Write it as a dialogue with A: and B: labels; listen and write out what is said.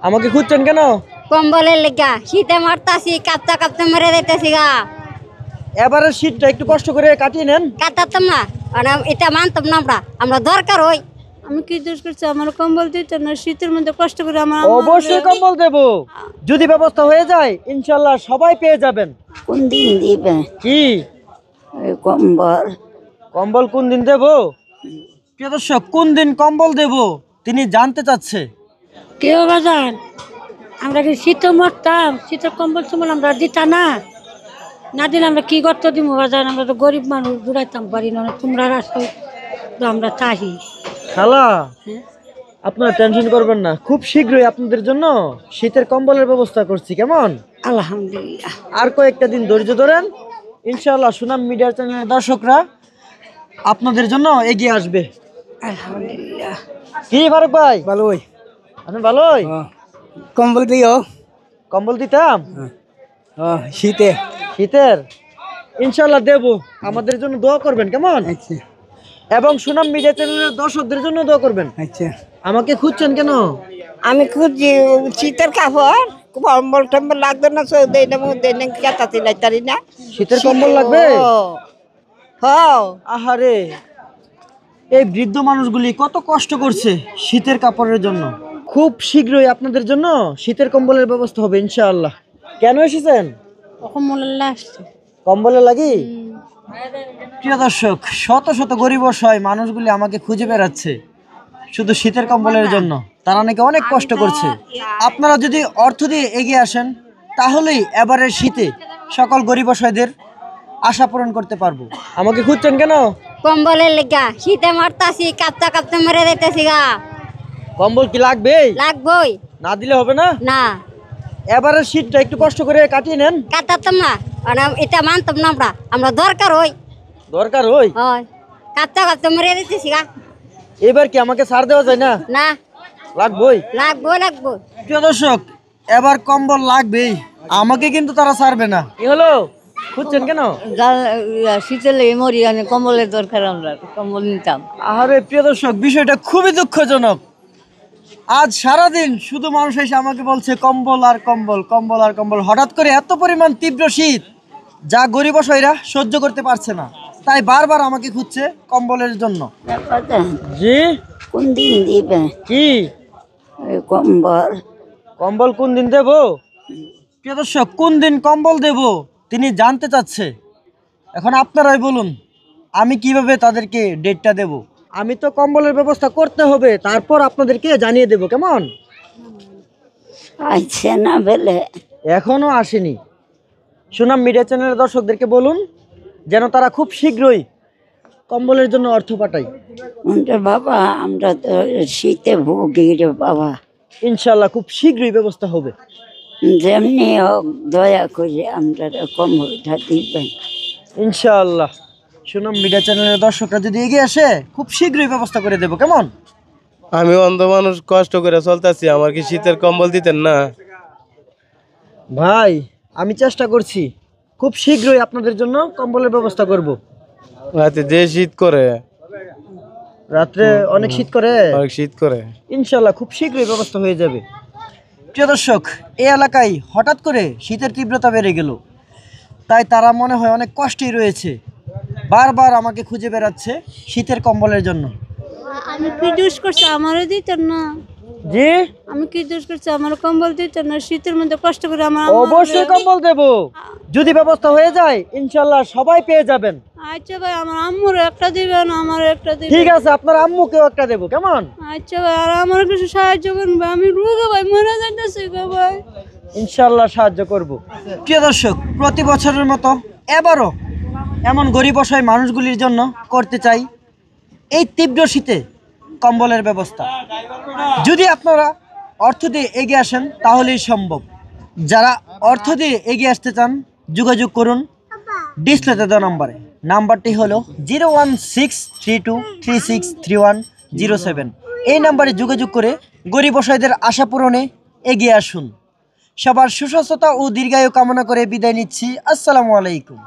A: আমাকে খুঁজছেন কেন?
B: কম্বলের লেগা শীতে মারতাছি, কাঁপতে কাঁপতে মেরে যাইতেছি গা।
A: এবারে শীতটা একটু কষ্ট করে কাটিয়ে নেন।
B: কাটাতাম না, এটা মানতাম না। আমরা দরকার হই।
C: আমি কি দোষ করছি? আমার কম্বল দিতে না, শীতের মধ্যে কষ্ট করে আমার
A: অবশ্যই কম্বল দেব, যদি ব্যবস্থা হয়ে যায় ইনশাল্লাহ সবাই পেয়ে যাবেন।
B: কোন দিন দিবে
A: কি
B: কম্বল?
A: কম্বল কোন দিন দেব? প্রিয় দর্শক, কোন দিন কম্বল দেব তিনি জানতে চাচ্ছে।
C: কেউ বাজান, আমরা কি শীতে মরতাম? শীতের কম্বল টম্বল আমরা দিতা না, না দিলে আমরা কি করতে দিব বাজান? আমরা তো গরিব মানুষ, দূরাইতাম পারি না। তোমরা আসো তো আমরা তাহি।
A: খালা, আপনারা টেনশন করবেন না, খুব শীঘ্রই আপনাদের জন্য শীতের কম্বলের ব্যবস্থা করছি। কেমন?
C: আলহামদুলিল্লাহ।
A: আর কয়েকটা দিন ধৈর্য ধরেন, ইনশাআল্লাহ সুনাম মিডিয়া চ্যানেলের দর্শকরা আপনাদের জন্য এগিয়ে আসবে।
C: আলহামদুলিল্লাহ।
A: কি ফারুক ভাই,
D: ভালোই
A: আপনি ভালোই?
D: কম্বল দিও।
A: কম্বল দিতাম
D: শীতে।
A: শীতের ইনশাআল্লাহ দেব, আমাদের জন্য দোয়া করবেন। কেমন?
D: আচ্ছা
A: এবং সুনাম মিডিয়া চ্যানেলের দর্শকদের জন্য দোয়া করবেন।
D: আচ্ছা।
A: আমাকে খুঁজছেন কেন?
E: আমি খুঁজি শীতের কাপড়, কম্বল টম্বল লাগবে না, সৌদি কেতাতে লাইতারি না।
A: শীতের কম্বল লাগবে?
E: হ্যাঁ।
A: আহারে, এই বৃদ্ধ মানুষগুলি কত কষ্ট করছে শীতের কাপড়ের জন্য। খুব শীঘ্রই আপনাদের জন্য শীতের কম্বলের ব্যবস্থা হবে ইনশাআল্লাহ। কেন এসেছেন?
C: আলহামদুলিল্লাহ আসছে।
A: কম্বলে লাগি? প্রিয় দর্শক, শত শত গরিব অসহায় মানুষগুলি আমাকে খুঁজে বেড়াচ্ছে শুধু শীতের কম্বলের জন্য। তারা নাকি অনেক কষ্ট করছে। আপনারা যদি অর্থ দিয়ে এগিয়ে আসেন তাহলেই এবারের শীতে সকল গরিব অসহায়দের আশা পূরণ করতে পারবো। আমাকে খুঁজছেন কেন?
B: কম্বলের লেগা শীতে মারতাছি, কাঁপতে কাঁপতে মেরে যাইতেছি গা।
A: কম্বল কি লাগবে?
B: লাগবই
A: না দিলে হবে না।
B: না,
A: এবারের শীতটা একটু কষ্ট করে কাটিয়ে নেন।
B: কাটাতাম না, এটা মানতাম না। আমরা দরকার হই।
A: দরকার হই?
B: হয়, কাঁপতে কাঁপতে মেরে যাইতেছি গা।
A: এবার কি আমাকে ছাড় দেওয়া যায় না?
B: না,
A: লাগবেই।
B: লাগবো।
A: প্রিয় দর্শক, এবার কম্বল লাগবেই, আমাকে কিন্তু তারা ছাড়বে না। কি হলো, খুঁজছেন কেন?
C: শীতের লেগে মরি, কম্বলের দরকার, আমরা কম্বল নিতাম।
A: আরে প্রিয় দর্শক, বিষয়টা খুবই দুঃখজনক। আজ সারাদিন শুধু মানুষ এসে আমাকে বলছে কম্বল আর কম্বল, কম্বল আর কম্বল। হঠাৎ করে এত পরিমাণ তীব্র শীত যা গরিব অসহায়রা সহ্য করতে পারছে না, তাই বারবার আমাকে খুঁজছে কম্বলের জন্য। জি,
B: কোন দিন দিবে
A: কি
B: কম্বল?
A: কম্বল কোন দিন দেব? প্রিয় দর্শক, কোন দিন কম্বল দেব তিনি জানতে চাচ্ছে। এখন আপনারাই বলুন আমি কিভাবে তাদেরকে ডেটটা দেব। আমি তো কম্বলের ব্যবস্থা করতে হবে, তারপর আপনাদেরকে জানিয়ে দেব। কেমন?
B: আইছে না বেলে?
A: এখনো আসেনি। সুনাম মিডিয়া চ্যানেলের দর্শকদেরকে বলুন যেন তারা খুব শীঘ্রই কম্বলের জন্য অর্থ পাঠায়।
B: বাবা, আমরা তো শীতে ভুগি রে বাবা।
A: ইনশাল্লাহ খুব শীঘ্রই ব্যবস্থা হবে।
B: যেমনি হোক দয়া করে আমরা কম্বলটা দিবেন
A: ইনশাআল্লাহ সুনাম মিডিয়া চ্যানেলের দর্শকরা যদি এগিয়ে আসে খুব শীঘ্রই ব্যবস্থা করে দেব। কেমন?
D: আমি অন্ধ মানুষ, কষ্ট করে চলতেছি, আমার কি শীতের কম্বল দিতেন না?
A: ভাই, আমি চেষ্টা করছি, খুব শীঘ্রই আপনাদের জন্য কম্বলের ব্যবস্থা করব।
D: রাতে যে শীত করে,
A: রাত্রে অনেক শীত করে,
D: অনেক শীত করে।
A: ইনশাআল্লাহ খুব শীঘ্রই ব্যবস্থা হয়ে যাবে। প্রিয় দর্শক, এই এলাকায় হঠাৎ করে শীতের তীব্রতা বেড়ে গেল, তাই তারা মনে হয় অনেক কষ্টেই রয়েছে, বারবার আমাকে খুঁজে বেড়াচ্ছে শীতের কম্বলের জন্য।
C: আমি কি দোষ করছি? আমারও দিতেন না।
A: জি,
C: আমি কি দোষ করছি? আমার কম্বল দিতেন না, শীতের মধ্যে কষ্ট করে আমার
A: অবশ্যই কম্বল দেব, যদি ব্যবস্থা হয়ে যায় ইনশাআল্লাহ সবাই পেয়ে যাবেন।
C: আচ্ছা ভাই, আমার আম্মুর একটা দিবেন, আমার একটা দিবেন।
A: ঠিক আছে, আপনার আম্মুকেও একটা দেব। কেমন?
C: আচ্ছা ভাই, আর আমার কিছু সাহায্য করুন ভাই, আমি রোগা ভাই, মরে যাইতেছি গো ভাই।
A: ইনশাআল্লাহ সাহায্য করব। প্রিয় দর্শক, প্রতি বছরের মতো এবারও এমন গরিব অসহায় মানুষগুলির জন্য করতে চাই এই তীব্র শীতে কম্বলের ব্যবস্থা। যদি আপনারা অর্থ দিয়ে এগিয়ে আসেন তাহলেই সম্ভব। যারা অর্থ দিয়ে এগিয়ে আসতে চান যোগাযোগ করুন ডিসপ্লেতে দেওয়া নাম্বারটি হলো 01632363107। এই নাম্বারে যোগাযোগ করে গরিব অসহায়দের আশা পূরণে এগিয়ে আসুন। সবার সুস্বাস্থ্যতা ও দীর্ঘায়ু কামনা করে বিদায় নিচ্ছি। আসসালামু আলাইকুম।